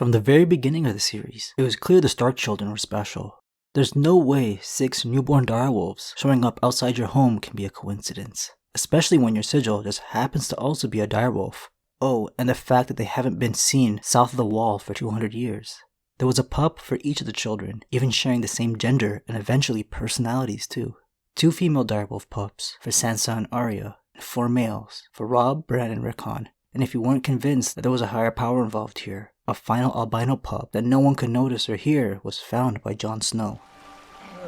From the very beginning of the series, it was clear the Stark children were special. There's no way 6 newborn direwolves showing up outside your home can be a coincidence, especially when your sigil just happens to also be a direwolf. Oh, and the fact that they haven't been seen south of the wall for 200 years. There was a pup for each of the children, even sharing the same gender and eventually personalities too. 2 female direwolf pups for Sansa and Arya, and 4 males for Robb, Bran, and Rickon. And if you weren't convinced that there was a higher power involved here, a final albino pup that no one could notice or hear was found by Jon Snow.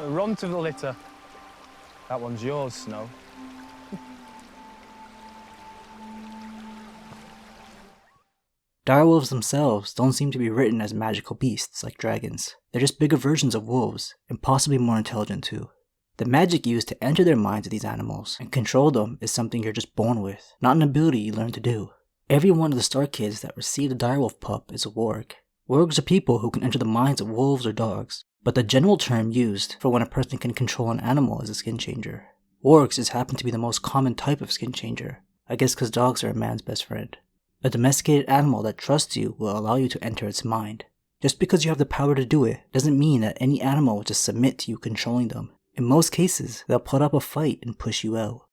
Run to the litter. That one's yours, Snow. Direwolves themselves don't seem to be written as magical beasts like dragons. They're just bigger versions of wolves, and possibly more intelligent too. The magic used to enter their minds of these animals and control them is something you're just born with, not an ability you learn to do. Every one of the Stark kids that received a direwolf pup is a warg. Wargs are people who can enter the minds of wolves or dogs, but the general term used for when a person can control an animal is a skin changer. Wargs just happen to be the most common type of skin changer, I guess because dogs are a man's best friend. A domesticated animal that trusts you will allow you to enter its mind. Just because you have the power to do it doesn't mean that any animal will just submit to you controlling them. In most cases, they'll put up a fight and push you out.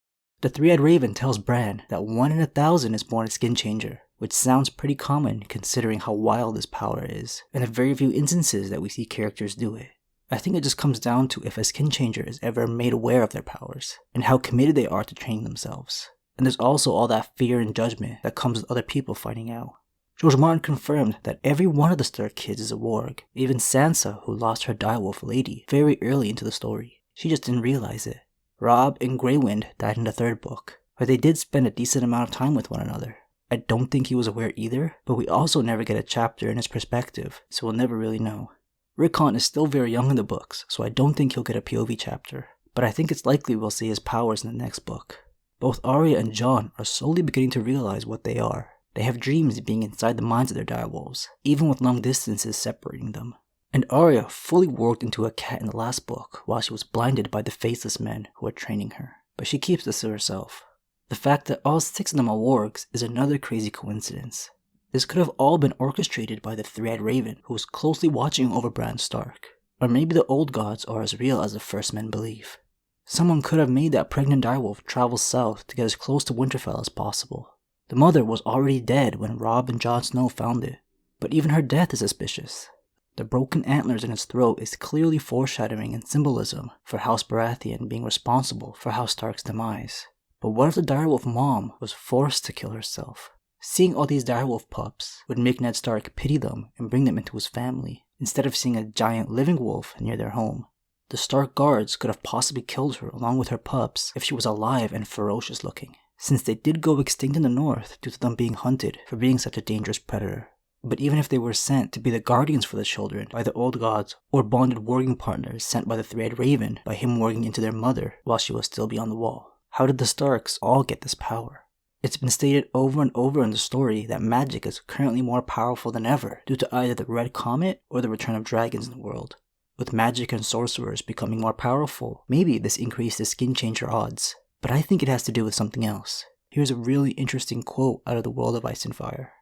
The three-eyed raven tells Bran that 1 in 1,000 is born a skin changer, which sounds pretty common considering how wild this power is, and the very few instances that we see characters do it. I think it just comes down to if a skin changer is ever made aware of their powers, and how committed they are to training themselves. And there's also all that fear and judgment that comes with other people finding out. George Martin confirmed that every one of the Stark kids is a warg, even Sansa, who lost her direwolf lady very early into the story. She just didn't realize it. Robb and Grey Wind died in the 3rd book, but they did spend a decent amount of time with one another. I don't think he was aware either, but we also never get a chapter in his perspective, so we'll never really know. Rickon is still very young in the books, so I don't think he'll get a POV chapter, but I think it's likely we'll see his powers in the next book. Both Arya and Jon are slowly beginning to realize what they are. They have dreams of being inside the minds of their direwolves, even with long distances separating them. And Arya fully warged into a cat in the last book while she was blinded by the faceless men who are training her, but she keeps this to herself. The fact that all 6 of them are wargs is another crazy coincidence. This could have all been orchestrated by the three-eyed raven who was closely watching over Bran Stark. Or maybe the old gods are as real as the first men believe. Someone could have made that pregnant direwolf travel south to get as close to Winterfell as possible. The mother was already dead when Robb and Jon Snow found it, but even her death is suspicious. The broken antlers in its throat is clearly foreshadowing and symbolism for House Baratheon being responsible for House Stark's demise. But what if the direwolf mom was forced to kill herself? Seeing all these direwolf pups would make Ned Stark pity them and bring them into his family, instead of seeing a giant living wolf near their home. The Stark guards could have possibly killed her along with her pups if she was alive and ferocious looking, since they did go extinct in the north due to them being hunted for being such a dangerous predator. But even if they were sent to be the guardians for the children by the old gods, or bonded warging partners sent by the three-eyed raven by him warging into their mother while she was still beyond the wall, how did the Starks all get this power? It's been stated over and over in the story that magic is currently more powerful than ever due to either the Red Comet or the return of dragons in the world. With magic and sorcerers becoming more powerful, maybe this increases skin changer odds, but I think it has to do with something else. Here's a really interesting quote out of the World of Ice and Fire.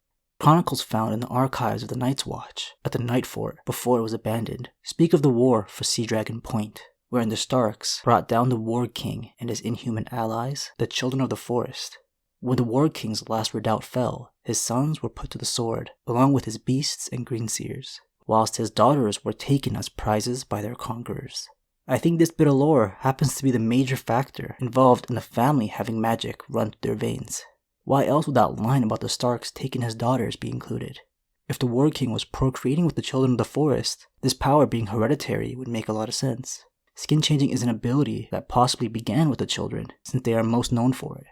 Chronicles found in the archives of the Night's Watch at the Night Fort before it was abandoned speak of the war for Sea Dragon Point, wherein the Starks brought down the Warg King and his inhuman allies, the Children of the Forest. When the Warg King's last redoubt fell, his sons were put to the sword, along with his beasts and greenseers, whilst his daughters were taken as prizes by their conquerors. I think this bit of lore happens to be the major factor involved in the family having magic run through their veins. Why else would that line about the Starks taking his daughters be included? If the Warg King was procreating with the Children of the Forest, this power being hereditary would make a lot of sense. Skin changing is an ability that possibly began with the children, since they are most known for it.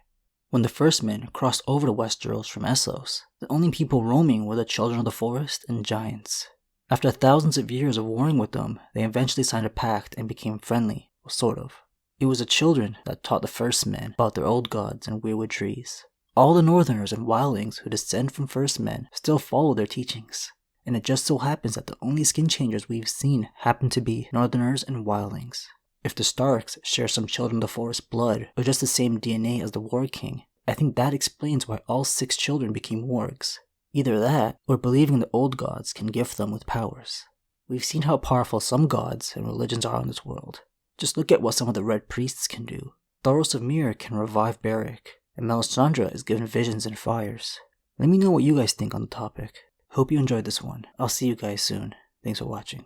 When the first men crossed over to Westeros from Essos, the only people roaming were the Children of the Forest and giants. After thousands of years of warring with them, they eventually signed a pact and became friendly, well, sort of. It was the children that taught the first men about their old gods and weirwood trees. All the Northerners and wildlings who descend from first men still follow their teachings, and it just so happens that the only skin changers we've seen happen to be Northerners and wildlings. If the Starks share some Children of the Forest blood, or just the same DNA as the Warg King, I think that explains why all 6 children became wargs. Either that, or believing the old gods can gift them with powers. We've seen how powerful some gods and religions are in this world. Just look at what some of the Red Priests can do. Thoros of Myr can revive Beric, and Melisandre is given visions and fires. Let me know what you guys think on the topic. Hope you enjoyed this one. I'll see you guys soon. Thanks for watching.